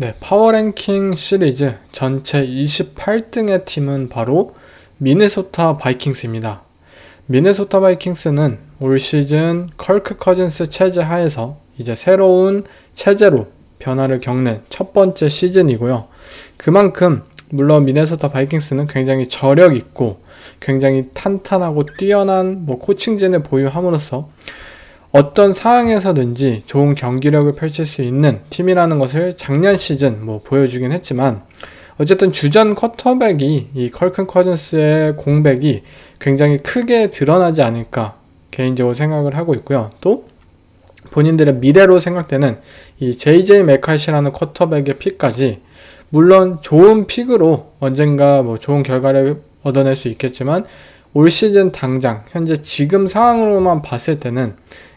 네, 파워랭킹 시리즈 전체 28등의 팀은 바로 미네소타 바이킹스입니다. 미네소타 바이킹스는 올 시즌 컬크 커즌스 체제 하에서 이제 새로운 체제로 변화를 겪는 첫 번째 시즌이고요. 그만큼 물론 미네소타 바이킹스는 굉장히 저력 있고 굉장히 탄탄하고 뛰어난 코칭진을 보유함으로써 어떤 상황에서든지 좋은 경기력을 펼칠 수 있는 팀이라는 것을 작년 시즌 보여주긴 했지만, 어쨌든 주전 쿼터백이 이 컬큰 커즌스의 공백이 굉장히 크게 드러나지 않을까 개인적으로 생각을 하고 있고요. 또 본인들의 미래로 생각되는 이 JJ 맥칼시라는 쿼터백의 픽까지 물론 좋은 픽으로 언젠가 좋은 결과를 얻어낼 수 있겠지만, 올 시즌 당장 현재 지금 상황으로만 봤을 때는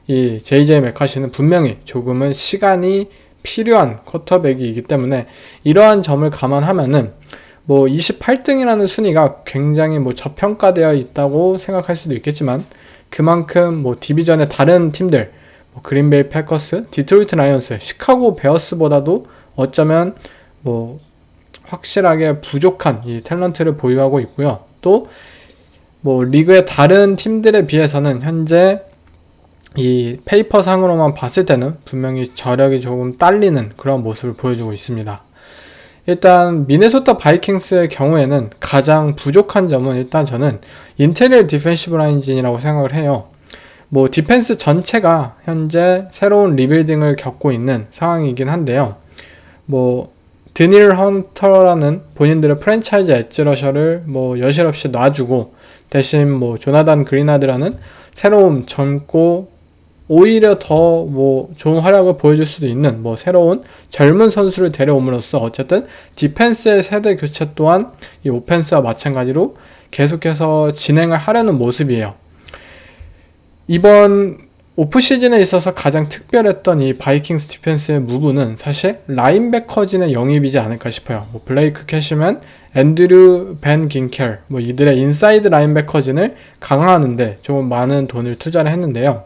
이 JJ 맥카시는 분명히 조금은 시간이 필요한 쿼터백이기 때문에 이러한 점을 감안하면은 28등이라는 순위가 굉장히 저평가되어 있다고 생각할 수도 있겠지만, 그만큼 디비전의 다른 팀들 그린베이 패커스, 디트로이트 라이온스, 시카고 베어스보다도 어쩌면 확실하게 부족한 이 탤런트를 보유하고 있고요. 또 리그의 다른 팀들에 비해서는 현재 이 페이퍼 상으로만 봤을 때는 분명히 저력이 조금 딸리는 그런 모습을 보여주고 있습니다. 일단 미네소타 바이킹스의 경우에는 가장 부족한 점은 일단 저는 인테리어 디펜시브 라인진이라고 생각을 해요. 디펜스 전체가 현재 새로운 리빌딩을 겪고 있는 상황이긴 한데요. 드닐 헌터라는 본인들의 프랜차이즈 엣지러셔를 여실없이 놔주고 대신 조나단 그리나드라는 새로운 젊고 오히려 더 좋은 활약을 보여줄 수도 있는 새로운 젊은 선수를 데려옴으로써 어쨌든 디펜스의 세대 교체 또한 이 오펜스와 마찬가지로 계속해서 진행을 하려는 모습이에요. 이번 오프시즌에 있어서 가장 특별했던 이 바이킹스 디펜스의 무브는 사실 라인베커진의 영입이지 않을까 싶어요. 블레이크 캐시맨, 앤드류 벤 긴켈 이들의 인사이드 라인베커진을 강화하는데 조금 많은 돈을 투자를 했는데요.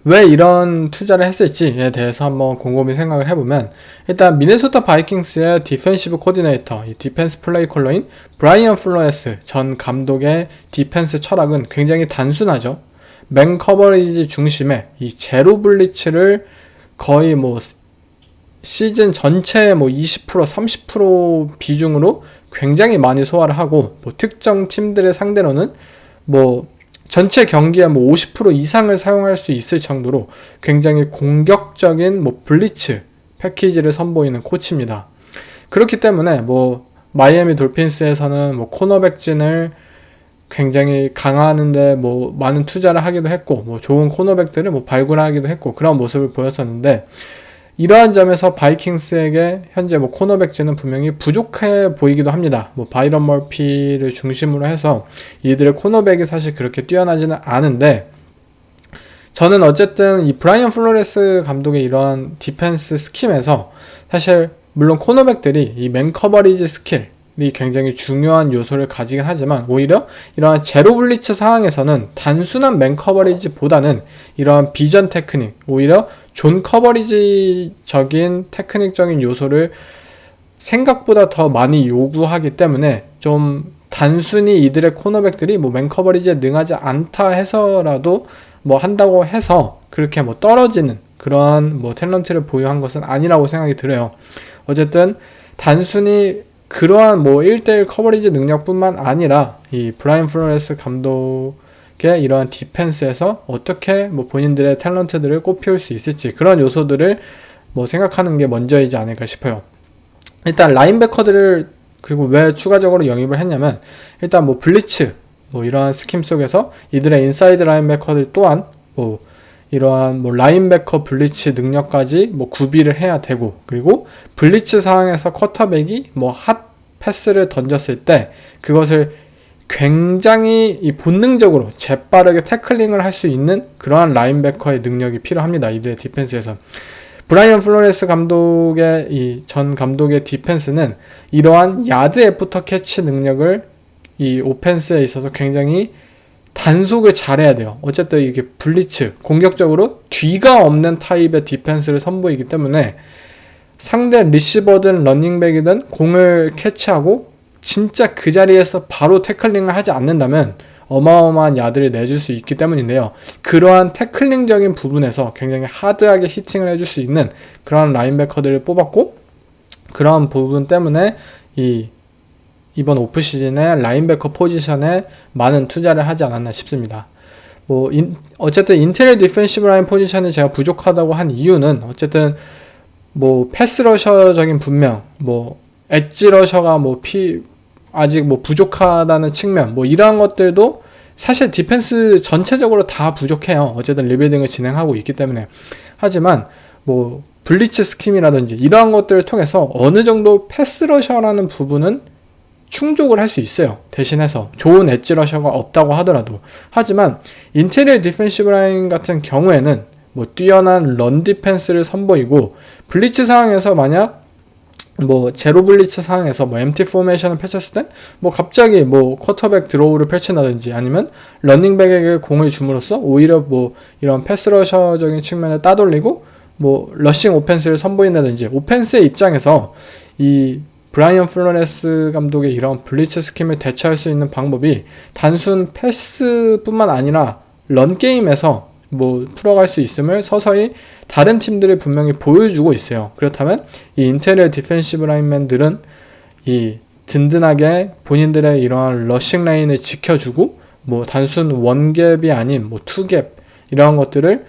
왜 이런 투자를 했을지에 대해서 한번 곰곰이 생각을 해보면, 일단 미네소타 바이킹스의 디펜시브 코디네이터, 이 디펜스 플레이 컬러인 브라이언 플로레스 전 감독의 디펜스 철학은 굉장히 단순하죠. 맨 커버리지 중심에 이 제로 블리츠를 거의 시즌 전체의 20%, 30% 비중으로 굉장히 많이 소화를 하고, 특정 팀들의 상대로는 전체 경기의 50% 이상을 사용할 수 있을 정도로 굉장히 공격적인 블리츠 패키지를 선보이는 코치입니다. 그렇기 때문에 마이애미 돌핀스에서는 코너백진을 굉장히 강화하는데 많은 투자를 하기도 했고 좋은 코너백들을 발굴하기도 했고 그런 모습을 보였었는데, 이러한 점에서 바이킹스에게 현재 코너백진은 분명히 부족해 보이기도 합니다. 바이런 머피를 중심으로 해서 이들의 코너백이 사실 그렇게 뛰어나지는 않은데, 저는 어쨌든 이 브라이언 플로레스 감독의 이러한 디펜스 스킴에서 사실 물론 코너백들이 이 맨 커버리지 스킬이 굉장히 중요한 요소를 가지긴 하지만, 오히려 이러한 제로 블리츠 상황에서는 단순한 맨 커버리지보다는 이러한 비전 테크닉, 오히려 존 커버리지적인 테크닉적인 요소를 생각보다 더 많이 요구하기 때문에 좀 단순히 이들의 코너백들이 맨 커버리지에 능하지 않다 해서라도 한다고 해서 그렇게 떨어지는 그런 탤런트를 보유한 것은 아니라고 생각이 들어요. 어쨌든 단순히 그러한 1대1 커버리지 능력뿐만 아니라 이 브라이언 플로레스 감독의 이러한 디펜스에서 어떻게 본인들의 탤런트들을 꽃피울 수 있을지, 그런 요소들을 생각하는 게 먼저이지 않을까 싶어요. 일단 라인베커들을 그리고 왜 추가적으로 영입을 했냐면, 일단 블리츠 이러한 스킴 속에서 이들의 인사이드 라인베커들 또한 이러한 라인베커 블리츠 능력까지 구비를 해야 되고, 그리고 블리츠 상황에서 쿼터백이 핫 패스를 던졌을 때 그것을 굉장히 본능적으로 재빠르게 태클링을 할 수 있는 그러한 라인베커의 능력이 필요합니다. 이들의 디펜스에서. 브라이언 플로레스 감독의 이 전 감독의 디펜스는 이러한 야드 애프터 캐치 능력을 이 오펜스에 있어서 굉장히 단속을 잘해야 돼요. 어쨌든 이게 블리츠, 공격적으로 뒤가 없는 타입의 디펜스를 선보이기 때문에 상대 리시버든 러닝백이든 공을 캐치하고 진짜 그 자리에서 바로 태클링을 하지 않는다면 어마어마한 야드를 내줄 수 있기 때문인데요. 그러한 태클링적인 부분에서 굉장히 하드하게 히팅을 해줄 수 있는 그러한 라인베커들을 뽑았고, 그러한 부분 때문에 이번 오프시즌에 라인베커 포지션에 많은 투자를 하지 않았나 싶습니다. 어쨌든 인테리어 디펜시브 라인 포지션이 제가 부족하다고 한 이유는 어쨌든 패스 러셔적인 분명, 엣지 러셔가 아직 부족하다는 측면, 이러한 것들도 사실 디펜스 전체적으로 다 부족해요. 어쨌든 리빌딩을 진행하고 있기 때문에. 하지만 블리츠 스킴이라든지 이러한 것들을 통해서 어느 정도 패스 러셔라는 부분은 충족을 할 수 있어요. 대신해서 좋은 엣지 러셔가 없다고 하더라도. 하지만 인테리어 디펜시브 라인 같은 경우에는 뛰어난 런 디펜스를 선보이고, 블리츠 상황에서 만약 제로 블리츠 상황에서 엠티 포메이션을 펼쳤을 때 갑자기 쿼터백 드로우를 펼친다든지 아니면 러닝백에게 공을 줌으로써 오히려 이런 패스 러셔적인 측면을 따돌리고 러싱 오펜스를 선보인다든지, 오펜스의 입장에서 이 브라이언 플로레스 감독의 이런 블리츠 스킴을 대처할 수 있는 방법이 단순 패스뿐만 아니라 런 게임에서 풀어갈 수 있음을 서서히 다른 팀들이 분명히 보여주고 있어요. 그렇다면 이 인테리어 디펜시브 라인맨들은 이 든든하게 본인들의 이러한 러싱 라인을 지켜주고 단순 원갭이 아닌 투갭 이러한 것들을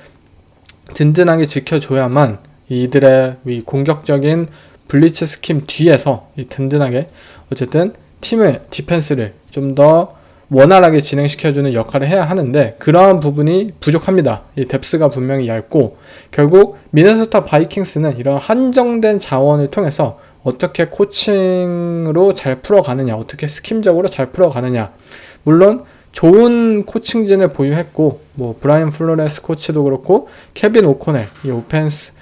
든든하게 지켜줘야만 이들의 이 공격적인 블리츠 스킴 뒤에서 이 든든하게 어쨌든 팀의 디펜스를 좀 더 원활하게 진행시켜주는 역할을 해야 하는데, 그러한 부분이 부족합니다. 이 뎁스가 분명히 얇고, 결국 미네소타 바이킹스는 이런 한정된 자원을 통해서 어떻게 코칭으로 잘 풀어가느냐, 어떻게 스킴적으로 잘 풀어가느냐. 물론 좋은 코칭진을 보유했고, 브라이언 플로레스 코치도 그렇고 케빈 오코넬 이 오펜스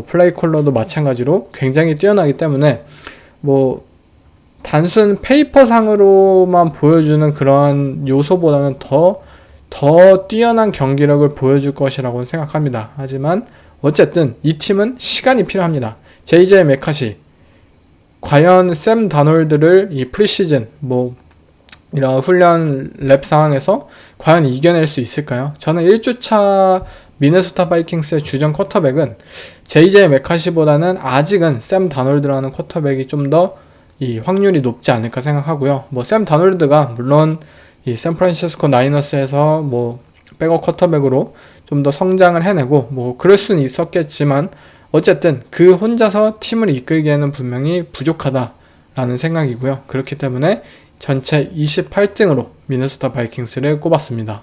플레이 콜러도 마찬가지로 굉장히 뛰어나기 때문에 단순 페이퍼상으로만 보여주는 그러한 요소보다는 더 뛰어난 경기력을 보여줄 것이라고 생각합니다. 하지만 어쨌든 이 팀은 시간이 필요합니다. JJ 메카시, 과연 샘 다놀드를 이 프리시즌 이런 훈련 랩 상황에서 과연 이겨낼 수 있을까요? 저는 1주차 미네소타 바이킹스의 주전 쿼터백은 JJ 메카시보다는 아직은 샘 다놀드라는 쿼터백이 좀 더 이 확률이 높지 않을까 생각하고요. 샘 다놀드가 물론 이 샌프란시스코 나이너스에서 백업 쿼터백으로 좀 더 성장을 해내고 그럴 수는 있었겠지만 어쨌든 그 혼자서 팀을 이끌기에는 분명히 부족하다라는 생각이고요. 그렇기 때문에 전체 28등으로 미네소타 바이킹스를 꼽았습니다.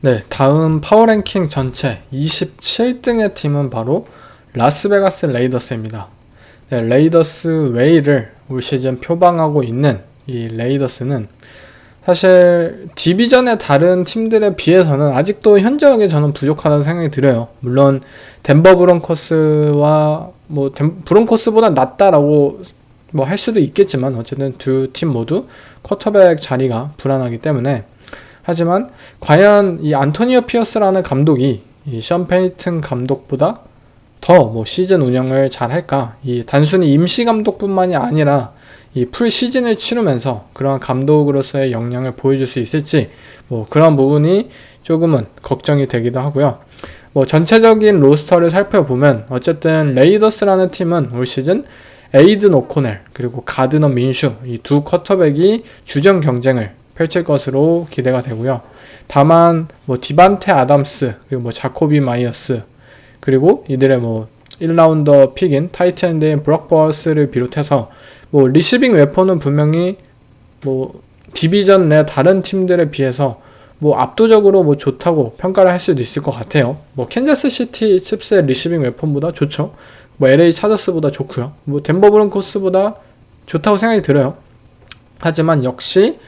네, 다음 파워랭킹 전체 27등의 팀은 바로 라스베가스 레이더스입니다. 네, 레이더스 웨이를 올 시즌 표방하고 있는 이 레이더스는 사실 디비전의 다른 팀들에 비해서는 아직도 현저하게 저는 부족하다는 생각이 들어요. 물론 덴버 브론코스와 브론코스보다 낫다라고 할 수도 있겠지만 어쨌든 두 팀 모두 쿼터백 자리가 불안하기 때문에. 하지만 과연 이 안토니오 피어스라는 감독이 이 션 페이튼 감독보다 더 시즌 운영을 잘 할까? 이 단순히 임시 감독뿐만이 아니라 이 풀 시즌을 치르면서 그러한 감독으로서의 역량을 보여줄 수 있을지 그런 부분이 조금은 걱정이 되기도 하고요. 전체적인 로스터를 살펴보면 어쨌든 레이더스라는 팀은 올 시즌 에이든 오코넬 그리고 가드너 민슈 이 두 쿼터백이 주전 경쟁을 펼칠 것으로 기대가 되고요. 다만 디반테 아담스 그리고 자코비 마이어스 그리고 이들의 1라운더 픽인 타이트엔드인 브록 버스를 비롯해서 리시빙 웨폰은 분명히 디비전 내 다른 팀들에 비해서 압도적으로 좋다고 평가를 할 수도 있을 것 같아요. 캔자스 시티 칩스의 리시빙 웨폰보다 좋죠. LA 차저스보다 좋고요. 덴버 브론코스보다 좋다고 생각이 들어요. 하지만 역시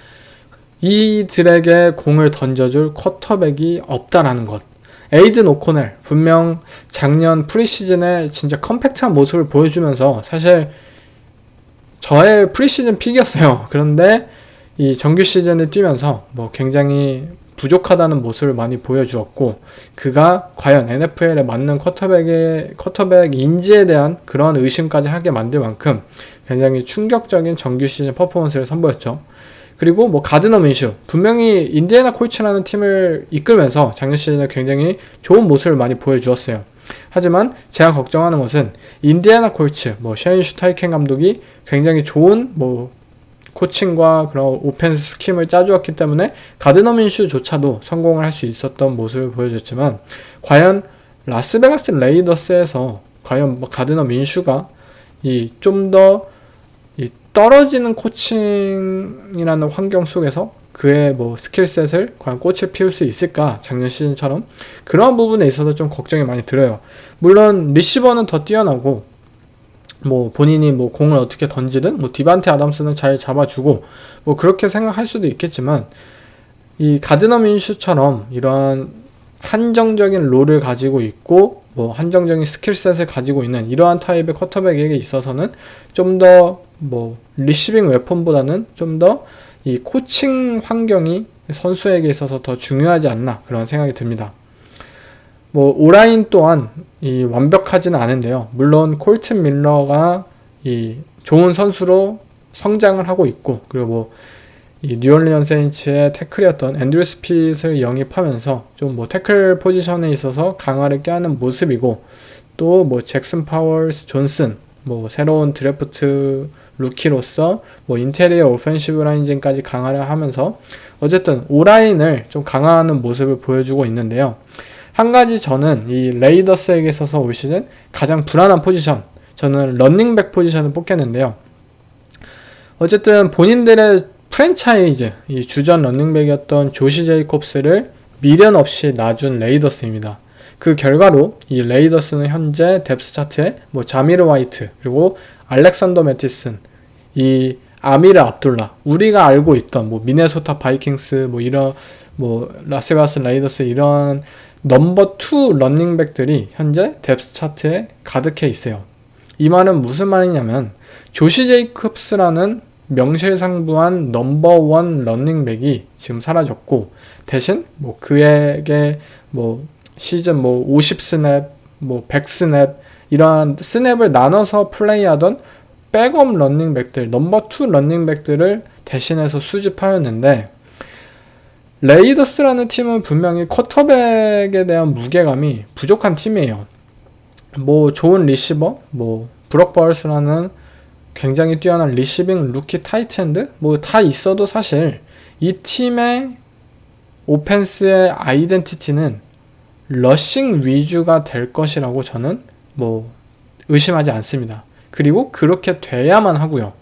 이들에게 공을 던져줄 쿼터백이 없다라는 것. 에이든 오코넬 분명 작년 프리시즌에 진짜 컴팩트한 모습을 보여주면서 사실 저의 프리시즌 픽이었어요. 그런데 이 정규 시즌을 뛰면서 굉장히 부족하다는 모습을 많이 보여주었고, 그가 과연 NFL에 맞는 쿼터백인지에 대한 그런 의심까지 하게 만들 만큼 굉장히 충격적인 정규 시즌 퍼포먼스를 선보였죠. 그리고 뭐 가드너 민슈, 분명히 인디애나 콜츠라는 팀을 이끌면서 작년 시즌에 굉장히 좋은 모습을 많이 보여주었어요. 하지만 제가 걱정하는 것은 인디애나 콜츠, 뭐 샤인 슈타이켄 감독이 굉장히 좋은 뭐 코칭과 그런 오펜스 스킴을 짜주었기 때문에 가드너 민슈조차도 성공을 할 수 있었던 모습을 보여줬지만, 과연 라스베가스 레이더스에서 과연 뭐 가드너 민슈가 이 좀 더 떨어지는 코칭이라는 환경 속에서 그의 뭐 스킬셋을 과연 꽃을 피울 수 있을까, 작년 시즌처럼 그런 부분에 있어서 좀 걱정이 많이 들어요. 물론 리시버는 더 뛰어나고 뭐 본인이 뭐 공을 어떻게 던지든 뭐 디반테 아담스는 잘 잡아주고 뭐 그렇게 생각할 수도 있겠지만, 이 가드너 민슈처럼 이러한 한정적인 롤을 가지고 있고 뭐 한정적인 스킬셋을 가지고 있는 이러한 타입의 쿼터백에게 있어서는 좀 더 뭐 리시빙 웨폰보다는 좀 더 이 코칭 환경이 선수에게 있어서 더 중요하지 않나, 그런 생각이 듭니다. 뭐 오라인 또한 이 완벽하지는 않은데요. 물론 콜튼 밀러가 이 좋은 선수로 성장을 하고 있고, 그리고 뭐 이 뉴올리언 세인츠의 태클이었던 앤드류 스핏을 영입하면서 좀 뭐 태클 포지션에 있어서 강화를 꾀하는 모습이고, 또 뭐 잭슨 파월스 존슨, 뭐 새로운 드래프트 루키로서 뭐 인테리어 오펜시브 라인진까지 강화를 하면서 어쨌든 오라인을 좀 강화하는 모습을 보여주고 있는데요. 한 가지 저는 이 레이더스에게 있어서 올 시즌 가장 불안한 포지션, 저는 런닝백 포지션을 뽑겠는데요. 어쨌든 본인들의 프랜차이즈, 이 주전 런닝백이었던 조시 제이콥스를 미련 없이 놔준 레이더스입니다. 그 결과로 이 레이더스는 현재 뎁스 차트에 뭐 자미르 화이트, 그리고 알렉산더 매티슨, 이 아미르 압둘라, 우리가 알고 있던 뭐 미네소타 바이킹스, 뭐 이런 뭐 라스베가스 레이더스 이런 넘버 2 런닝백들이 현재 뎁스 차트에 가득해 있어요. 이 말은 무슨 말이냐면, 조시 제이콥스라는 명실상부한 넘버 1 런닝백이 지금 사라졌고, 대신 뭐 그에게 뭐 시즌 뭐 50스냅, 뭐 100스냅 이러한 스냅을 나눠서 플레이하던 백업 런닝백들, 넘버 2 런닝백들을 대신해서 수집하였는데, 레이더스라는 팀은 분명히 쿼터백에 대한 무게감이 부족한 팀이에요. 뭐 좋은 리시버, 뭐 브록 버스라는 굉장히 뛰어난 리시빙 루키 타이트엔드 뭐 다 있어도 사실 이 팀의 오펜스의 아이덴티티는 러싱 위주가 될 것이라고 저는 뭐 의심하지 않습니다. 그리고 그렇게 돼야만 하고요.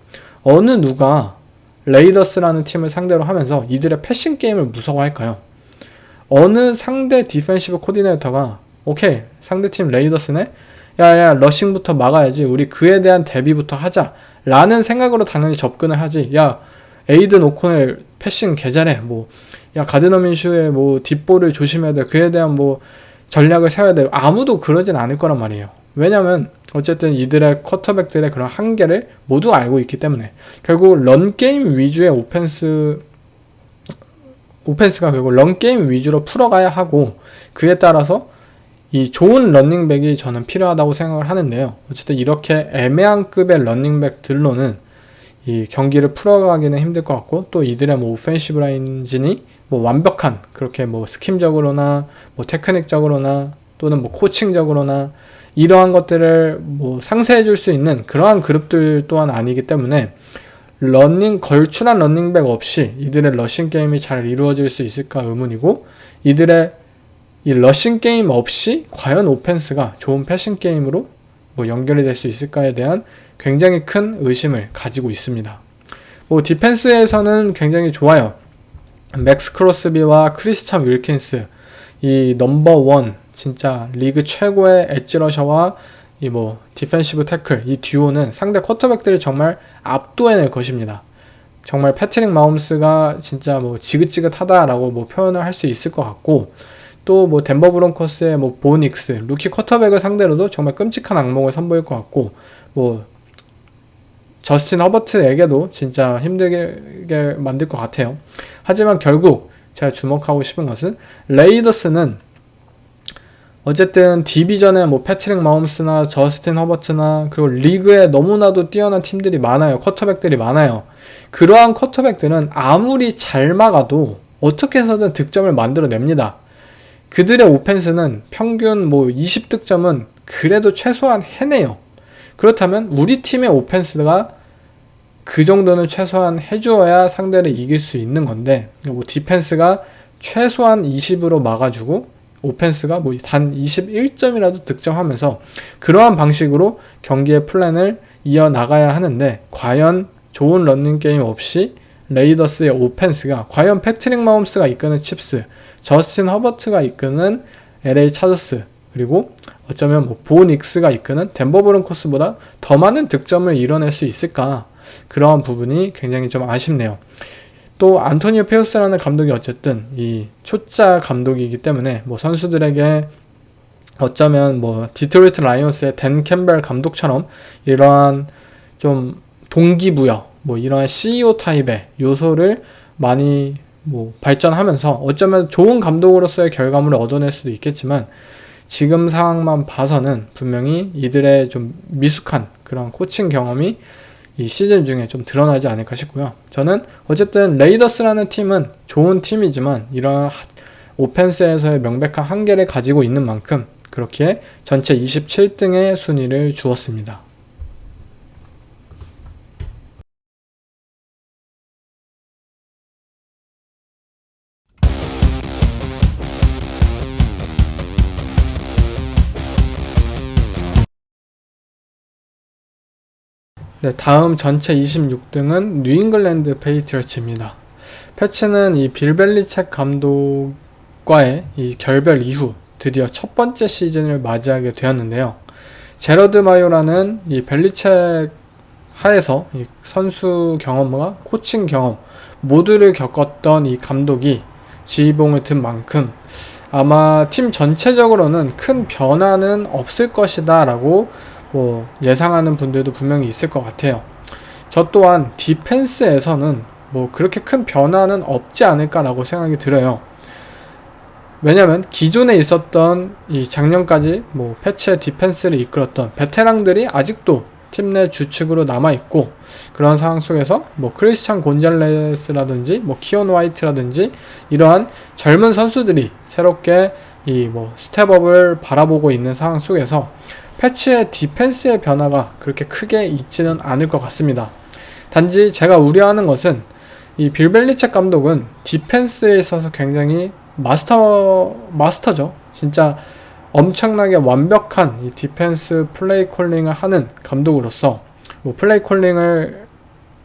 어느 누가 레이더스라는 팀을 상대로 하면서 이들의 패싱 게임을 무서워할까요? 어느 상대 디펜시브 코디네이터가 오케이, 상대팀 레이더스네? 야야, 러싱부터 막아야지, 우리 그에 대한 대비부터 하자 라는 생각으로 당연히 접근을 하지. 야, 에이든 오코넬 패싱 개잘해, 뭐 야, 가드너 민슈의 뭐 뒷볼을 조심해야 돼, 그에 대한 뭐 전략을 세워야 돼, 아무도 그러진 않을 거란 말이에요. 왜냐면 어쨌든 이들의 쿼터백들의 그런 한계를 모두 알고 있기 때문에 결국 런게임 위주의 오펜스가 결국 런게임 위주로 풀어가야 하고, 그에 따라서 이 좋은 런닝백이 저는 필요하다고 생각을 하는데요. 어쨌든 이렇게 애매한 급의 런닝백들로는 이 경기를 풀어가기는 힘들 것 같고, 또 이들의 뭐 오펜시브 라인진이 뭐 완벽한 그렇게 뭐 스킴적으로나 뭐 테크닉적으로나 또는 뭐 코칭적으로나 이러한 것들을 뭐 상쇄해 줄 수 있는 그러한 그룹들 또한 아니기 때문에 걸출한 런닝백 없이 이들의 러싱 게임이 잘 이루어질 수 있을까 의문이고, 이들의 이 러싱 게임 없이 과연 오펜스가 좋은 패싱 게임으로 뭐 연결이 될 수 있을까에 대한 굉장히 큰 의심을 가지고 있습니다. 뭐 디펜스에서는 굉장히 좋아요. 맥스 크로스비와 크리스찬 윌킨스, 이 넘버 1 진짜 리그 최고의 엣지 러셔와 이 뭐 디펜시브 태클, 이 듀오는 상대 쿼터백들을 정말 압도해낼 것입니다. 정말 패트릭 마홈스가 진짜 뭐 지긋지긋하다라고 뭐 표현을 할 수 있을 것 같고, 또 뭐 덴버 브론코스의 뭐 보닉스 루키 쿼터백을 상대로도 정말 끔찍한 악몽을 선보일 것 같고, 뭐 저스틴 허버트에게도 진짜 힘들게 만들 것 같아요. 하지만 결국 제가 주목하고 싶은 것은 레이더스는 어쨌든 디비전에 뭐 패트릭 마홈스나 저스틴 허버트나 그리고 리그에 너무나도 뛰어난 팀들이 많아요. 쿼터백들이 많아요. 그러한 쿼터백들은 아무리 잘 막아도 어떻게 해서든 득점을 만들어냅니다. 그들의 오펜스는 평균 뭐 20득점은 그래도 최소한 해내요. 그렇다면 우리 팀의 오펜스가 그 정도는 최소한 해주어야 상대를 이길 수 있는 건데, 뭐 디펜스가 최소한 20으로 막아주고 오펜스가 뭐 단 21점이라도 득점하면서 그러한 방식으로 경기의 플랜을 이어나가야 하는데, 과연 좋은 런닝게임 없이 레이더스의 오펜스가 과연 패트릭 마홈스가 이끄는 칩스, 저스틴 허버트가 이끄는 LA 차저스, 그리고 어쩌면 뭐 보 닉스가 이끄는 덴버 브론코스보다 더 많은 득점을 이뤄낼 수 있을까? 그러한 부분이 굉장히 좀 아쉽네요. 또 안토니오 페우스라는 감독이 어쨌든 이 초짜 감독이기 때문에 뭐 선수들에게 어쩌면 뭐 디트로이트 라이온스의 댄 캠벨 감독처럼 이러한 좀 동기부여, 뭐 이러한 CEO 타입의 요소를 많이 뭐 발전하면서 어쩌면 좋은 감독으로서의 결과물을 얻어낼 수도 있겠지만, 지금 상황만 봐서는 분명히 이들의 좀 미숙한 그런 코칭 경험이 이 시즌 중에 좀 드러나지 않을까 싶고요. 저는 어쨌든 레이더스라는 팀은 좋은 팀이지만 이런 오펜스에서의 명백한 한계를 가지고 있는 만큼 그렇게 전체 27등의 순위를 주었습니다. 네, 다음 전체 26등은 뉴잉글랜드 페이트리어츠입니다. 패치는 이 빌 벨리책 감독과의 이 결별 이후 드디어 첫 번째 시즌을 맞이하게 되었는데요. 제러드 마요라는 이 벨리책 하에서 이 선수 경험과 코칭 경험 모두를 겪었던 이 감독이 지휘봉을 든 만큼 아마 팀 전체적으로는 큰 변화는 없을 것이다 라고 뭐 예상하는 분들도 분명히 있을 것 같아요. 저 또한 디펜스에서는 뭐 그렇게 큰 변화는 없지 않을까라고 생각이 들어요. 왜냐면 기존에 있었던 이 작년까지 뭐 패치의 디펜스를 이끌었던 베테랑들이 아직도 팀 내 주축으로 남아있고, 그런 상황 속에서 뭐 크리스찬 곤잘레스라든지 뭐 키온 화이트라든지 이러한 젊은 선수들이 새롭게 이 뭐 스텝업을 바라보고 있는 상황 속에서 패치의 디펜스의 변화가 그렇게 크게 있지는 않을 것 같습니다. 단지 제가 우려하는 것은 이 빌 벨리책 감독은 디펜스에 있어서 굉장히 마스터죠. 진짜 엄청나게 완벽한 이 디펜스 플레이 콜링을 하는 감독으로서 뭐 플레이 콜링을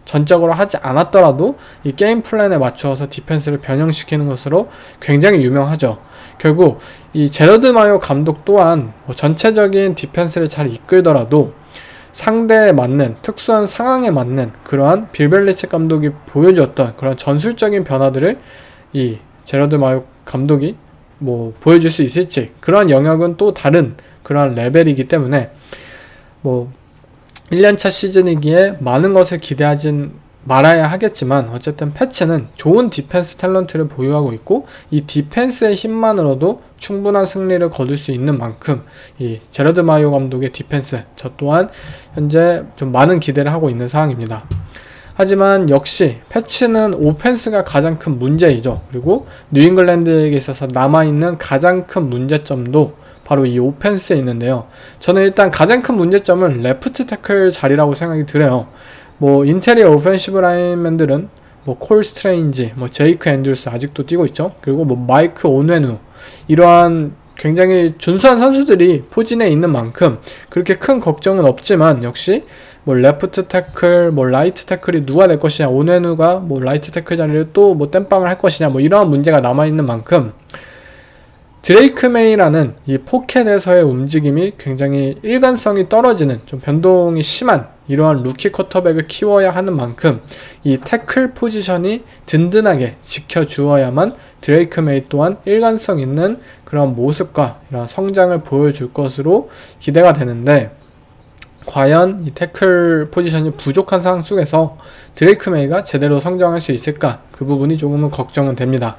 전적으로 하지 않았더라도 이 게임 플랜에 맞추어서 디펜스를 변형시키는 것으로 굉장히 유명하죠. 결국 이 제러드 마요 감독 또한 뭐 전체적인 디펜스를 잘 이끌더라도 상대에 맞는 특수한 상황에 맞는 그러한 빌 벨리책 감독이 보여주었던 그런 전술적인 변화들을 이 제러드 마요 감독이 뭐 보여줄 수 있을지, 그러한 영역은 또 다른 그러한 레벨이기 때문에 뭐 1년차 시즌이기에 많은 것을 기대하진 말아야 하겠지만, 어쨌든 패치는 좋은 디펜스 탤런트를 보유하고 있고 이 디펜스의 힘만으로도 충분한 승리를 거둘 수 있는 만큼 이 제러드 마요 감독의 디펜스, 저 또한 현재 좀 많은 기대를 하고 있는 상황입니다. 하지만 역시 패치는 오펜스가 가장 큰 문제이죠. 그리고 뉴잉글랜드에게 있어서 남아있는 가장 큰 문제점도 바로 이 오펜스에 있는데요. 저는 일단 가장 큰 문제점은 레프트 태클 자리라고 생각이 들어요. 뭐 인테리어 오펜시브 라인맨들은 뭐 콜 스트레인지, 뭐 제이크 앤드루스 아직도 뛰고 있죠. 그리고 뭐 마이크 온웨누, 이러한 굉장히 준수한 선수들이 포진해 있는 만큼 그렇게 큰 걱정은 없지만, 역시 뭐 레프트 태클, 뭐 라이트 태클이 누가 될 것이냐, 온웨누가 뭐 라이트 태클 자리를 또 뭐 땜빵을 할 것이냐, 뭐 이러한 문제가 남아있는 만큼 드레이크 메이라는 이 포켓에서의 움직임이 굉장히 일관성이 떨어지는, 좀 변동이 심한 이러한 루키 쿼터백을 키워야 하는 만큼 이 태클 포지션이 든든하게 지켜주어야만 드레이크 메이 또한 일관성 있는 그런 모습과 이런 성장을 보여줄 것으로 기대가 되는데, 과연 이 태클 포지션이 부족한 상황 속에서 드레이크 메이가 제대로 성장할 수 있을까? 그 부분이 조금은 걱정은 됩니다.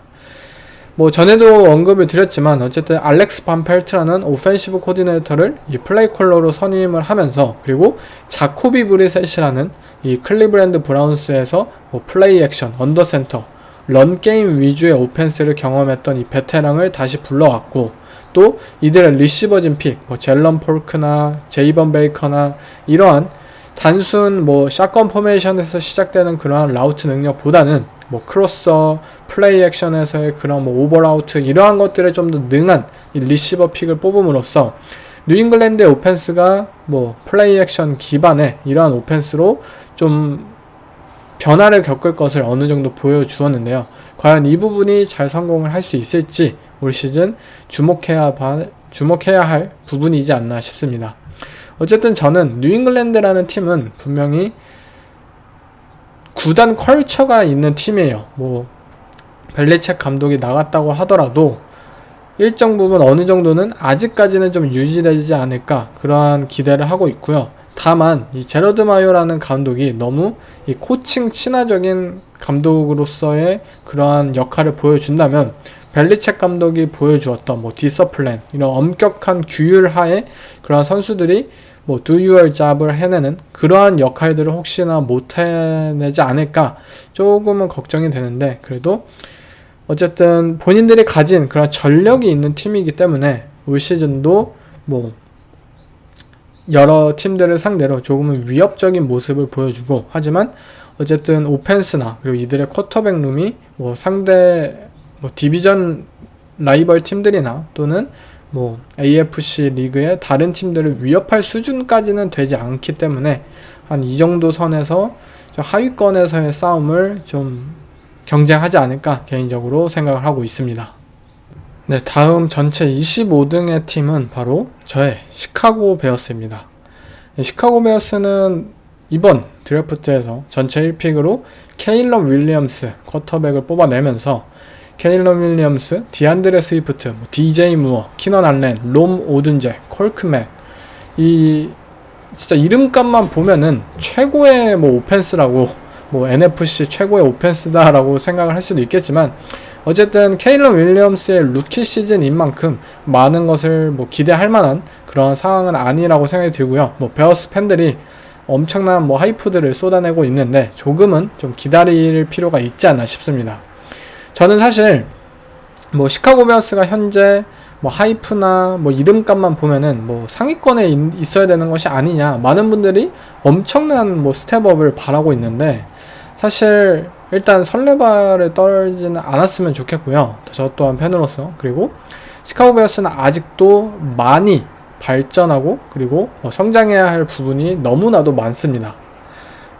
뭐 전에도 언급을 드렸지만 어쨌든 알렉스 반 펠트라는 오펜시브 코디네이터를 이 플레이 콜러로 선임을 하면서, 그리고 자코비 브리셋이라는 이 클리브랜드 브라운스에서 뭐 플레이 액션, 언더센터, 런 게임 위주의 오펜스를 경험했던 이 베테랑을 다시 불러왔고, 또 이들의 리시버진 픽, 뭐 젤런 폴크나 제이번 베이커나 이러한 단순 뭐 샷건 포메이션에서 시작되는 그러한 라우트 능력보다는 뭐 크로서, 플레이 액션에서의 그런 뭐 오버라우트, 이러한 것들에 좀 더 능한 이 리시버 픽을 뽑음으로써 뉴잉글랜드의 오펜스가 뭐 플레이 액션 기반의 이러한 오펜스로 좀 변화를 겪을 것을 어느 정도 보여주었는데요. 과연 이 부분이 잘 성공을 할 수 있을지 올 시즌 주목해야 할 부분이지 않나 싶습니다. 어쨌든 저는 뉴잉글랜드라는 팀은 분명히 구단 컬처가 있는 팀이에요. 뭐 벨리책 감독이 나갔다고 하더라도 일정 부분 어느 정도는 아직까지는 좀 유지되지 않을까, 그러한 기대를 하고 있고요. 다만 이 제러드 마요라는 감독이 너무 이 코칭 친화적인 감독으로서의 그러한 역할을 보여준다면 벨리책 감독이 보여주었던 뭐 디서플랜, 이런 엄격한 규율 하에 그러한 선수들이 뭐 do your job을 해내는 그러한 역할들을 혹시나 못 해내지 않을까 조금은 걱정이 되는데, 그래도 어쨌든 본인들이 가진 그런 전력이 있는 팀이기 때문에 올 시즌도 뭐 여러 팀들을 상대로 조금은 위협적인 모습을 보여주고, 하지만 어쨌든 오펜스나 그리고 이들의 쿼터백 룸이 뭐 상대 뭐 디비전 라이벌 팀들이나 또는 뭐 AFC 리그의 다른 팀들을 위협할 수준까지는 되지 않기 때문에 한 이 정도 선에서 하위권에서의 싸움을 좀 경쟁하지 않을까 개인적으로 생각을 하고 있습니다. 네, 다음 전체 25등의 팀은 바로 저의 시카고 베어스입니다. 시카고 베어스는 이번 드래프트에서 전체 1픽으로 케일러 윌리엄스 쿼터백을 뽑아내면서 케일러 윌리엄스, 디안드레 스위프트, DJ 무어, 키넌 알렌, 롬 오든제, 콜크맨, 이 진짜 이름값만 보면은 최고의 뭐 오펜스라고, 뭐 NFC 최고의 오펜스다라고 생각을 할 수도 있겠지만, 어쨌든 케일러 윌리엄스의 루키 시즌인 만큼 많은 것을 뭐 기대할 만한 그런 상황은 아니라고 생각이 들고요. 뭐 베어스 팬들이 엄청난 뭐 하이프들을 쏟아내고 있는데 조금은 좀 기다릴 필요가 있지 않나 싶습니다. 저는 사실 뭐 시카고 베어스가 현재 뭐 하이프나 뭐 이름값만 보면은 뭐 상위권에 있어야 되는 것이 아니냐, 많은 분들이 엄청난 뭐 스텝업을 바라고 있는데, 사실 일단 설레발을 떨지는 않았으면 좋겠고요. 저 또한 팬으로서. 그리고 시카고 베어스는 아직도 많이 발전하고 그리고 성장해야 할 부분이 너무나도 많습니다.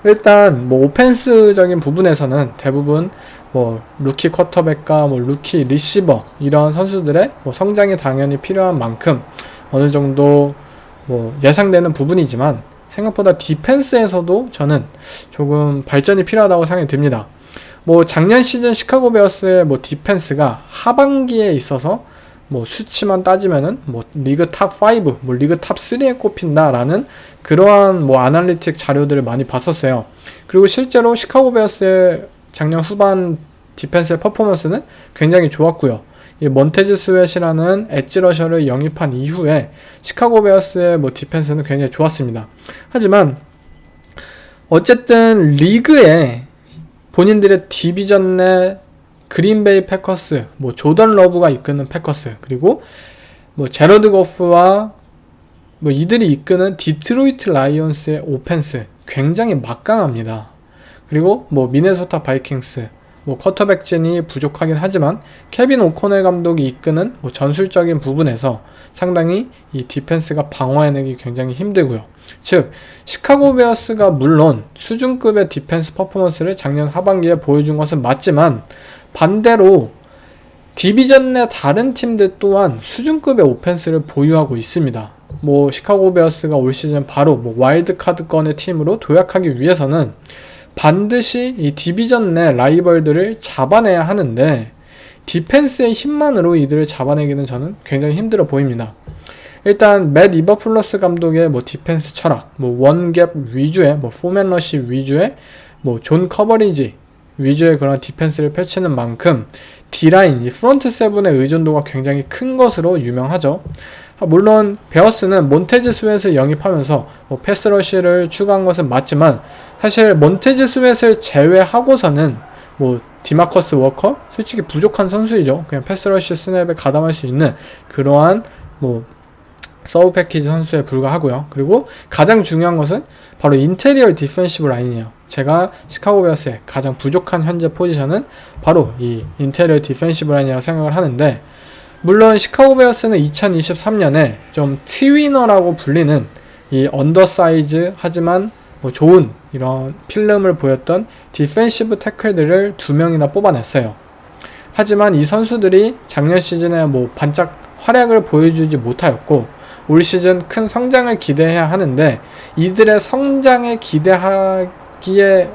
일단 뭐 오펜스적인 부분에서는 대부분 뭐 루키 쿼터백과 뭐 루키 리시버 이런 선수들의 뭐 성장이 당연히 필요한 만큼 어느 정도 뭐 예상되는 부분이지만, 생각보다 디펜스에서도 저는 조금 발전이 필요하다고 생각이 듭니다. 뭐 작년 시즌 시카고 베어스의 뭐 디펜스가 하반기에 있어서 뭐 수치만 따지면은 뭐 리그 탑 5, 뭐 리그 탑 3에 꼽힌다라는 그러한 뭐 아날리틱 자료들을 많이 봤었어요. 그리고 실제로 시카고 베어스의 작년 후반 디펜스의 퍼포먼스는 굉장히 좋았고요. 이 몬테즈 스웨시라는 엣지 러셔를 영입한 이후에 시카고 베어스의 뭐 디펜스는 굉장히 좋았습니다. 하지만 어쨌든 리그에 본인들의 디비전 내 그린베이 패커스, 뭐 조던 러브가 이끄는 패커스, 그리고 뭐 제러드 거프와 뭐 이들이 이끄는 디트로이트 라이온스의 오펜스 굉장히 막강합니다. 그리고 뭐 미네소타 바이킹스, 뭐 쿼터백진이 부족하긴 하지만 케빈 오코넬 감독이 이끄는 뭐 전술적인 부분에서 상당히 이 디펜스가 방어해내기 굉장히 힘들고요. 즉 시카고 베어스가 물론 수준급의 디펜스 퍼포먼스를 작년 하반기에 보여준 것은 맞지만, 반대로 디비전 내 다른 팀들 또한 수준급의 오펜스를 보유하고 있습니다. 뭐 시카고 베어스가 올 시즌 바로 뭐 와일드카드권의 팀으로 도약하기 위해서는 반드시 이 디비전 내 라이벌들을 잡아내야 하는데, 디펜스의 힘만으로 이들을 잡아내기는 저는 굉장히 힘들어 보입니다. 일단 맷 이버플러스 감독의 뭐 디펜스 철학, 뭐 원갭 위주의 뭐 포맨 러시 위주의 뭐 존 커버리지 위주의 그런 디펜스를 펼치는 만큼 D라인, 이 프론트 세븐의 의존도가 굉장히 큰 것으로 유명하죠. 물론 베어스는 몬테즈 스웨트을 영입하면서 패스러쉬를 추가한 것은 맞지만 사실 몬테즈 스웨트을 제외하고서는 디마커스 워커 솔직히 부족한 선수이죠. 그냥 패스러쉬 스냅에 가담할 수 있는 그러한 서브 패키지 선수에 불과하고요. 그리고 가장 중요한 것은 바로 인테리어 디펜시브 라인이에요. 제가 시카고 베어스의 가장 부족한 현재 포지션은 바로 이 인테리어 디펜시브 라인이라고 생각을 하는데, 물론 시카고 베어스는 2023년에 좀 트위너라고 불리는 이 언더사이즈 하지만 좋은 이런 필름을 보였던 디펜시브 태클들을 2명이나 뽑아냈어요. 하지만 이 선수들이 작년 시즌에 반짝 활약을 보여주지 못하였고 올 시즌 큰 성장을 기대해야 하는데, 이들의 성장에 기대하기에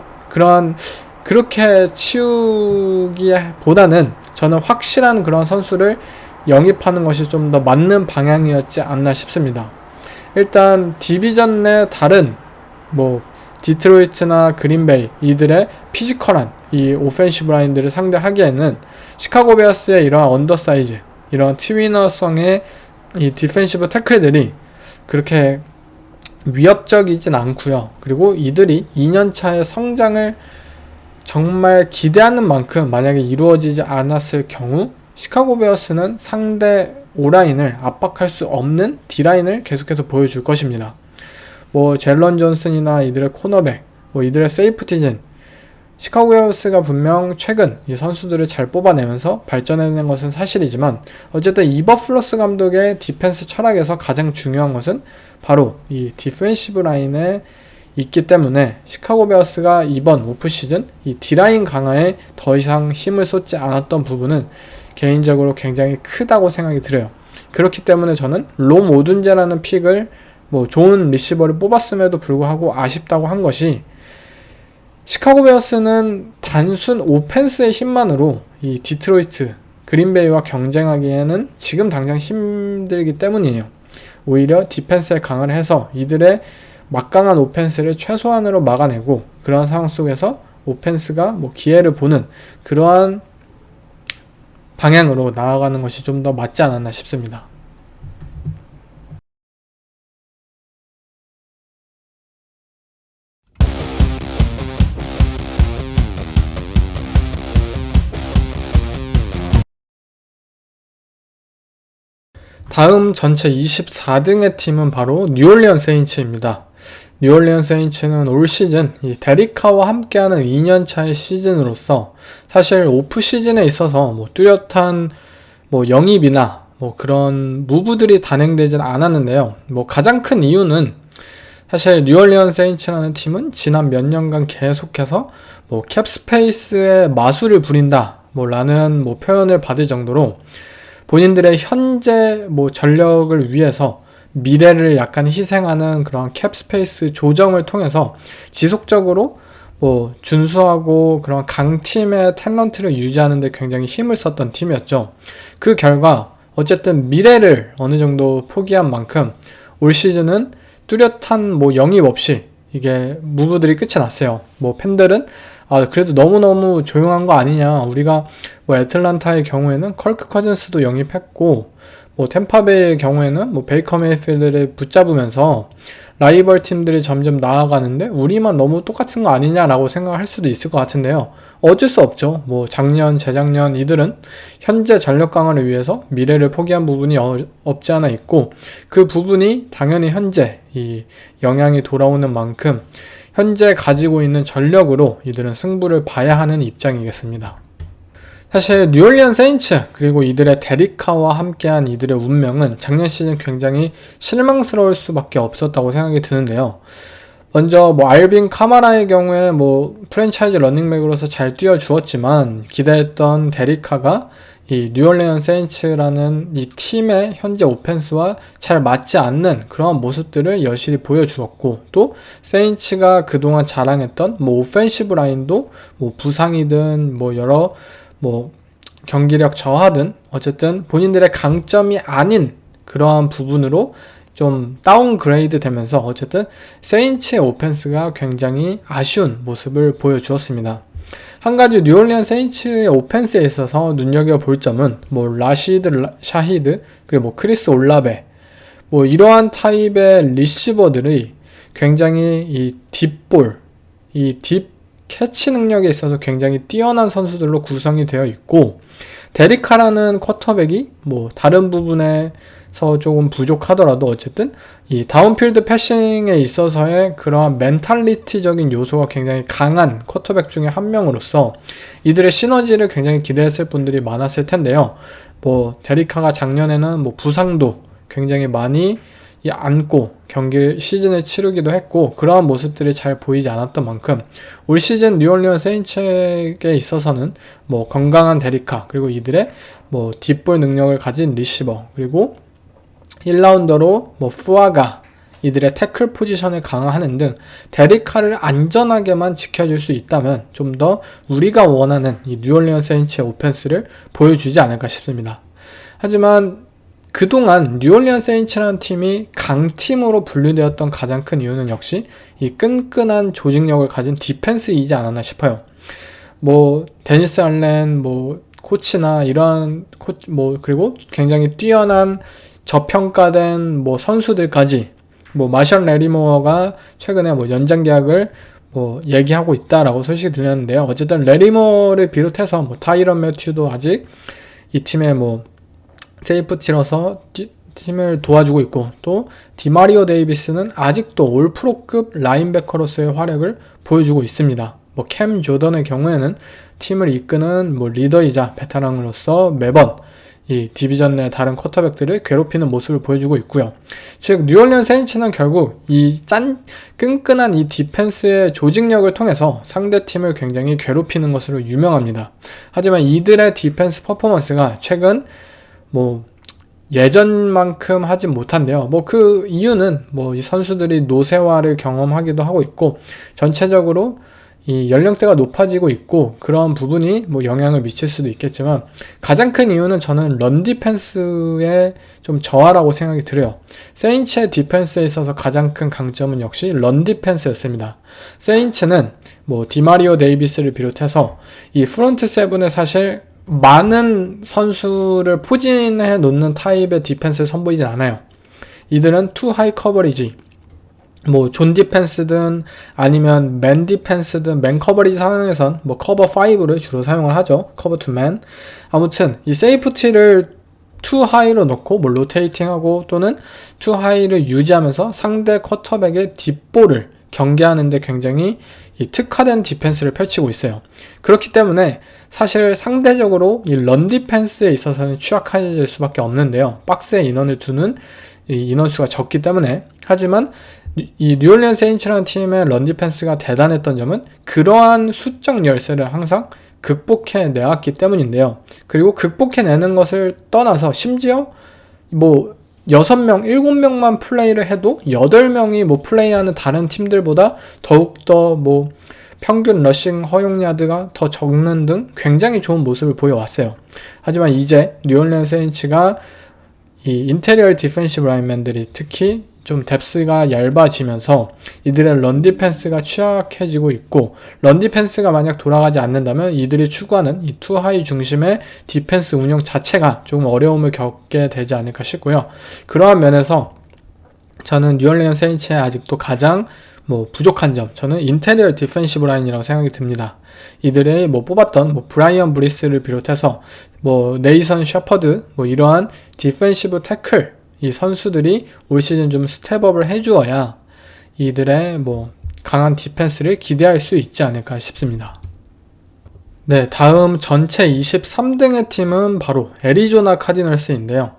그렇게 치우기보다는 저는 확실한 그런 선수를 영입하는 것이 좀 더 맞는 방향이었지 않나 싶습니다. 일단 디비전 내 다른 디트로이트나 그린베이 이들의 피지컬한 이 오펜시브 라인들을 상대하기에는 시카고 베어스의 이러한 언더사이즈, 이런 트위너성의 이 디펜시브 태클들이 그렇게 위협적이진 않고요. 그리고 이들이 2년차의 성장을 정말 기대하는 만큼 만약에 이루어지지 않았을 경우 시카고 베어스는 상대 O라인을 압박할 수 없는 D라인을 계속해서 보여줄 것입니다. 젤런 존슨이나 이들의 코너백, 이들의 세이프티진, 시카고 베어스가 분명 최근 이 선수들을 잘 뽑아내면서 발전해낸 것은 사실이지만 어쨌든 이버플러스 감독의 디펜스 철학에서 가장 중요한 것은 바로 이 디펜시브 라인에 있기 때문에 시카고 베어스가 이번 오프시즌 이 D라인 강화에 더 이상 힘을 쏟지 않았던 부분은 개인적으로 굉장히 크다고 생각이 들어요. 그렇기 때문에 저는 롬 오둔제라는 픽을 좋은 리시버를 뽑았음에도 불구하고 아쉽다고 한 것이, 시카고 베어스는 단순 오펜스의 힘만으로 이 디트로이트, 그린베이와 경쟁하기에는 지금 당장 힘들기 때문이에요. 오히려 디펜스에 강화를 해서 이들의 막강한 오펜스를 최소한으로 막아내고 그러한 상황 속에서 오펜스가 기회를 보는 그러한 방향으로 나아가는 것이 좀 더 맞지 않았나 싶습니다. 다음 전체 24등의 팀은 바로 뉴올리언 세인츠입니다. 뉴올리언 세인츠는 올 시즌 이 데리카와 함께하는 2년차의 시즌으로서 사실 오프 시즌에 있어서 뚜렷한 영입이나 그런 무브들이 단행되진 않았는데요. 가장 큰 이유는 사실 뉴올리언 세인츠라는 팀은 지난 몇 년간 계속해서 캡스페이스에 마술을 부린다 라는 표현을 받을 정도로 본인들의 현재 전력을 위해서 미래를 약간 희생하는 그런 캡스페이스 조정을 통해서 지속적으로 준수하고 그런 강팀의 탤런트를 유지하는 데 굉장히 힘을 썼던 팀이었죠. 그 결과 어쨌든 미래를 어느 정도 포기한 만큼 올 시즌은 뚜렷한 영입 없이 이게 무브들이 끝이 났어요. 팬들은 그래도 너무너무 조용한 거 아니냐. 우리가 애틀란타의 경우에는 컬크 커즌스도 영입했고 템파베이의 경우에는 베이커 메이필드를 붙잡으면서 라이벌 팀들이 점점 나아가는데 우리만 너무 똑같은 거 아니냐라고 생각할 수도 있을 것 같은데요. 어쩔 수 없죠. 작년, 재작년 이들은 현재 전력 강화를 위해서 미래를 포기한 부분이 없지 않아 있고, 그 부분이 당연히 현재 이 영향이 돌아오는 만큼 현재 가지고 있는 전력으로 이들은 승부를 봐야 하는 입장이겠습니다. 사실 뉴올리언 세인츠 그리고 이들의 데리카와 함께한 이들의 운명은 작년 시즌 굉장히 실망스러울 수밖에 없었다고 생각이 드는데요. 먼저 알빈 카마라의 경우에 프랜차이즈 러닝백으로서 잘 뛰어주었지만 기대했던 데리카가 이 뉴올리언 세인츠라는 이 팀의 현재 오펜스와 잘 맞지 않는 그런 모습들을 여실히 보여주었고, 또 세인츠가 그동안 자랑했던 오펜시브 라인도 부상이든 여러 경기력 저하든 어쨌든 본인들의 강점이 아닌 그러한 부분으로 좀 다운그레이드 되면서 어쨌든 세인츠의 오펜스가 굉장히 아쉬운 모습을 보여주었습니다. 한 가지 뉴올리언 세인츠의 오펜스에 있어서 눈여겨볼 점은 뭐 라시드 샤히드 그리고 뭐 크리스 올라베 뭐 이러한 타입의 리시버들이 굉장히 이 딥볼, 이 딥 캐치 능력에 있어서 굉장히 뛰어난 선수들로 구성이 되어 있고, 데리카라는 쿼터백이 뭐 다른 부분에서 조금 부족하더라도 어쨌든 이 다운필드 패싱에 있어서의 그러한 멘탈리티적인 요소가 굉장히 강한 쿼터백 중에 한 명으로서 이들의 시너지를 굉장히 기대했을 분들이 많았을 텐데요. 뭐 데리카가 작년에는 뭐 부상도 굉장히 많이 안고 시즌을 치르기도 했고, 그러한 모습들이 잘 보이지 않았던 만큼 올 시즌 뉴올리언 세인츠에게 있어서는 뭐 건강한 데리카, 그리고 이들의 뭐 딥볼 능력을 가진 리시버, 그리고 1라운더로 뭐 푸아가 이들의 태클 포지션을 강화하는 등 데리카를 안전하게만 지켜줄 수 있다면 좀 더 우리가 원하는 이 뉴올리언 세인츠의 오펜스를 보여주지 않을까 싶습니다. 하지만 그동안 뉴올리언 세인츠라는 팀이 강팀으로 분류되었던 가장 큰 이유는 역시 이 끈끈한 조직력을 가진 디펜스이지 않았나 싶어요. 뭐 데니스 알렌 뭐 코치나 이러한 그리고 굉장히 뛰어난 저평가된 뭐 선수들까지 뭐 마셜 레리모어가 최근에 뭐 연장 계약을 뭐 얘기하고 있다라고 소식이 들렸는데요. 어쨌든 레리모어를 비롯해서 뭐 타이런 매튜도 아직 이 팀의 뭐 세이프티로서 팀을 도와주고 있고, 또 디마리오 데이비스는 아직도 올프로급 라인베커로서의 활약을 보여주고 있습니다. 뭐 캠 조던의 경우에는 팀을 이끄는 뭐 리더이자 베테랑으로서 매번 이 디비전 내 다른 쿼터백들을 괴롭히는 모습을 보여주고 있고요. 즉 뉴올리언 세인츠는 결국 이 끈끈한 이 디펜스의 조직력을 통해서 상대팀을 굉장히 괴롭히는 것으로 유명합니다. 하지만 이들의 디펜스 퍼포먼스가 최근 뭐 예전만큼 하진 못한데요. 뭐 그 이유는 뭐 이 선수들이 노쇠화를 경험하기도 하고 있고, 전체적으로 이 연령대가 높아지고 있고, 그런 부분이 뭐 영향을 미칠 수도 있겠지만, 가장 큰 이유는 저는 런 디펜스의 좀 저하라고 생각이 들어요. 세인츠의 디펜스에 있어서 가장 큰 강점은 역시 런 디펜스였습니다. 세인츠는 뭐 디마리오 데이비스를 비롯해서 이 프론트 세븐에 사실 많은 선수를 포진해 놓는 타입의 디펜스를 선보이진 않아요. 이들은 투 하이 커버리지, 뭐 존 디펜스든 아니면 맨 디펜스든 맨 커버리지 상황에선 뭐 커버 5를 주로 사용을 하죠. 커버 투 맨. 아무튼 이 세이프티를 투 하이로 놓고 뭐 로테이팅하고 또는 투 하이를 유지하면서 상대 쿼터백의 뒷볼을 경계하는데 굉장히 이 특화된 디펜스를 펼치고 있어요. 그렇기 때문에 사실 상대적으로 이 런 디펜스에 있어서는 취약해질 수밖에 없는데요. 박스에 인원을 두는 이 인원수가 적기 때문에. 하지만 이 뉴올리언 세인츠라는 팀의 런 디펜스가 대단했던 점은 그러한 수적 열세를 항상 극복해내왔기 때문인데요. 그리고 극복해내는 것을 떠나서 심지어 뭐 6명, 7명만 플레이를 해도 8명이 뭐 플레이하는 다른 팀들보다 더욱더 뭐 평균 러싱 허용 야드가 더 적는 등 굉장히 좋은 모습을 보여왔어요. 하지만 이제 뉴올리언 세인츠가 이 인테리어 디펜시브 라인맨들이 특히 좀 뎁스가 얇아지면서 이들의 런 디펜스가 취약해지고 있고, 런 디펜스가 만약 돌아가지 않는다면 이들이 추구하는 이 투 하이 중심의 디펜스 운영 자체가 조금 어려움을 겪게 되지 않을까 싶고요. 그러한 면에서 저는 뉴올리언 세인츠의 아직도 가장 뭐 부족한 점, 저는 인테리어 디펜시브 라인이라고 생각이 듭니다. 이들의 뭐 뽑았던 뭐 브라이언 브리스를 비롯해서 뭐 네이선 셔퍼드 뭐 이러한 디펜시브 태클 이 선수들이 올 시즌 좀 스텝업을 해주어야 이들의 뭐 강한 디펜스를 기대할 수 있지 않을까 싶습니다. 네, 다음 전체 23등의 팀은 바로 애리조나 카디널스인데요.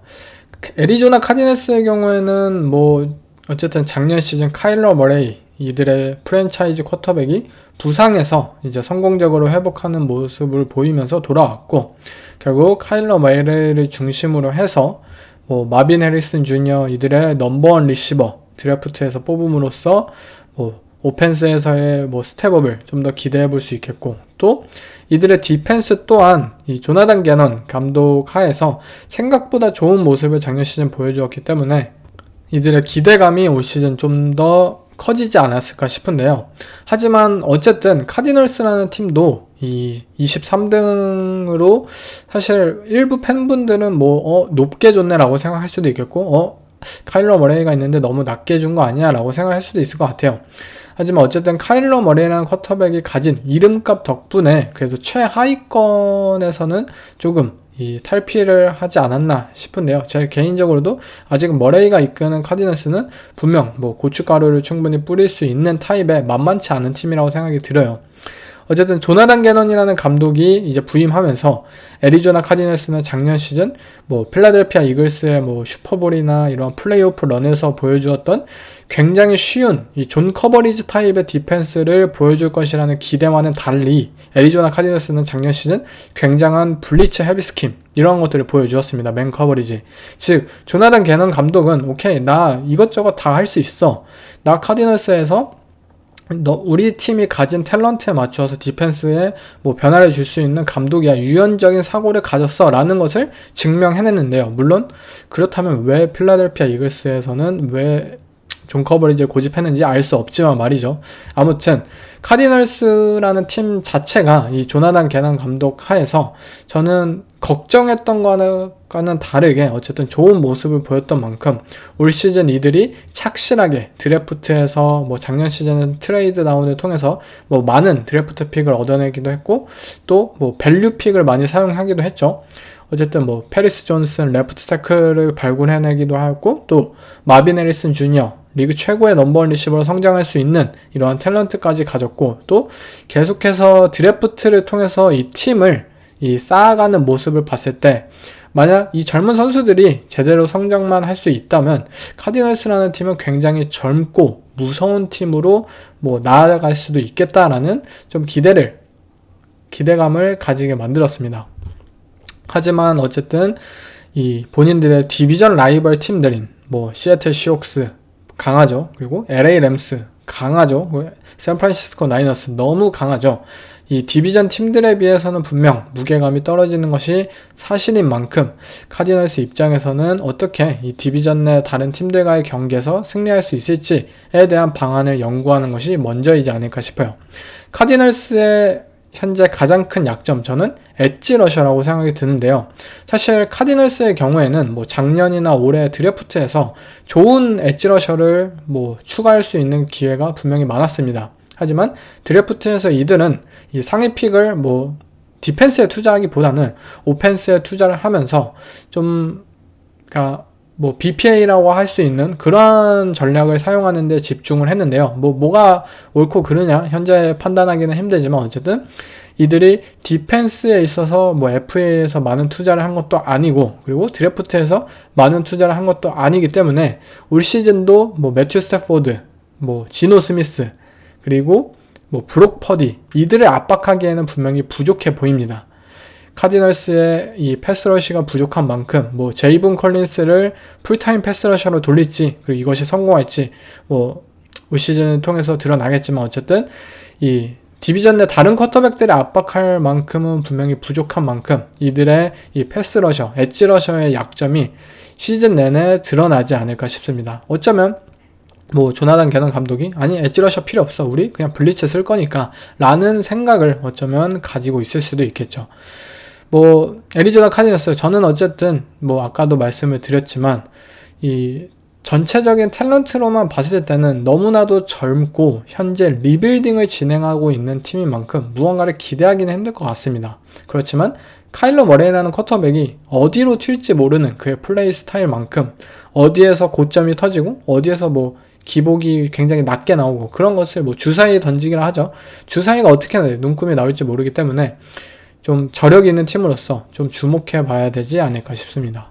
애리조나 카디널스의 경우에는 뭐 어쨌든 작년 시즌 카일러 머레이 이들의 프랜차이즈 쿼터백이 부상에서 이제 성공적으로 회복하는 모습을 보이면서 돌아왔고, 결국 카일러 머레이를 중심으로 해서 뭐 마빈 해리슨 주니어 이들의 넘버원 리시버 드래프트에서 뽑음으로써 뭐 오펜스에서의 뭐 스텝업을 좀 더 기대해 볼 수 있겠고, 또 이들의 디펜스 또한 이 조나단 게넌 감독 하에서 생각보다 좋은 모습을 작년 시즌 보여주었기 때문에 이들의 기대감이 올 시즌 좀 더 커지지 않았을까 싶은데요. 하지만 어쨌든 카디널스라는 팀도 이 23등으로 사실 일부 팬분들은 높게 줬네라고 생각할 수도 있겠고, 카일러 머레이가 있는데 너무 낮게 준 거 아니야? 라고 생각할 수도 있을 것 같아요. 하지만 어쨌든 카일러 머레이라는 쿼터백이 가진 이름값 덕분에 그래도 최하위권에서는 조금 이 탈피를 하지 않았나 싶은데요. 제 개인적으로도 아직 머레이가 이끄는 카디너스는 분명 고춧가루를 충분히 뿌릴 수 있는 타입의 만만치 않은 팀이라고 생각이 들어요. 어쨌든 조나단 게넌이라는 감독이 이제 부임하면서 애리조나 카디너스는 작년 시즌 필라델피아 이글스의 슈퍼볼이나 이런 플레이오프 런에서 보여주었던 굉장히 쉬운 이 존 커버리지 타입의 디펜스를 보여줄 것이라는 기대와는 달리 애리조나 카디너스는 작년 시즌 굉장한 블리츠 헤비 스킴 이런 것들을 보여주었습니다. 맨 커버리지. 즉 조나단 게넌 감독은 오케이, 나 이것저것 다 할 수 있어. 나 카디너스에서 우리 팀이 가진 탤런트에 맞춰서 디펜스에 변화를 줄 수 있는 감독이야. 유연적인 사고를 가졌어. 라는 것을 증명해냈는데요. 물론 그렇다면 왜 필라델피아 이글스에서는 왜 존 커버리지를 고집했는지 알 수 없지만 말이죠. 아무튼 카디널스라는 팀 자체가 이 조나단 게넌 감독 하에서 저는 걱정했던 거와는 다르게 어쨌든 좋은 모습을 보였던 만큼 올 시즌 이들이 착실하게 드래프트에서 작년 시즌은 트레이드 다운을 통해서 많은 드래프트 픽을 얻어내기도 했고 또 밸류 픽을 많이 사용하기도 했죠. 어쨌든 페리스 존슨 레프트 태클을 발굴해내기도 하고 또 마빈 해리슨 주니어 리그 최고의 넘버원 리시버로 성장할 수 있는 이러한 탤런트까지 가졌고 또 계속해서 드래프트를 통해서 이 팀을 쌓아가는 모습을 봤을 때 만약 이 젊은 선수들이 제대로 성장만 할 수 있다면 카디널스라는 팀은 굉장히 젊고 무서운 팀으로 나아갈 수도 있겠다라는 좀 기대감을 가지게 만들었습니다. 하지만 어쨌든 이 본인들의 디비전 라이벌 팀들인 시애틀 시옥스 강하죠. 그리고 LA 램스 강하죠. 샌프란시스코 나이너스 너무 강하죠. 이 디비전 팀들에 비해서는 분명 무게감이 떨어지는 것이 사실인 만큼 카디널스 입장에서는 어떻게 이 디비전 내 다른 팀들과의 경기에서 승리할 수 있을지에 대한 방안을 연구하는 것이 먼저이지 않을까 싶어요. 카디널스의 현재 가장 큰 약점, 저는 엣지 러셔라고 생각이 드는데요. 사실 카디널스의 경우에는 작년이나 올해 드래프트에서 좋은 엣지 러셔를 추가할 수 있는 기회가 분명히 많았습니다. 하지만 드래프트에서 이들은 이 상위 픽을 디펜스에 투자하기보다는 오펜스에 투자를 하면서 좀 BPA라고 할 수 있는 그러한 전략을 사용하는 데 집중을 했는데요. 뭐가 옳고 그르냐 현재 판단하기는 힘들지만 어쨌든 이들이 디펜스에 있어서 FA에서 많은 투자를 한 것도 아니고 그리고 드래프트에서 많은 투자를 한 것도 아니기 때문에 올 시즌도 매튜 스태포드, 지노 스미스 그리고 브록 퍼디 이들을 압박하기에는 분명히 부족해 보입니다. 카디널스의 이 패스러시가 부족한 만큼 제이븐 컬린스를 풀타임 패스러셔로 돌릴지 그리고 이것이 성공할지 올 시즌을 통해서 드러나겠지만 어쨌든 이 디비전 내 다른 쿼터백들을 압박할 만큼은 분명히 부족한 만큼 이들의 이 패스러셔, 엣지러셔의 약점이 시즌 내내 드러나지 않을까 싶습니다. 어쩌면 조나단 게넌 감독이 아니 엣지러셔 필요 없어 우리 그냥 블리츠 쓸 거니까 라는 생각을 어쩌면 가지고 있을 수도 있겠죠. 애리조나 카디너스 저는 어쨌든 아까도 말씀을 드렸지만 이 전체적인 탤런트로만 봤을 때는 너무나도 젊고 현재 리빌딩을 진행하고 있는 팀인 만큼 무언가를 기대하기는 힘들 것 같습니다. 그렇지만 카일러 머레이라는 쿼터백이 어디로 튈지 모르는 그의 플레이 스타일만큼 어디에서 고점이 터지고 어디에서 기복이 굉장히 낮게 나오고 그런 것을 주사위 던지기라 하죠. 주사위가 어떻게 눈금이 나올지 모르기 때문에 좀 저력 있는 팀으로서 좀 주목해 봐야 되지 않을까 싶습니다.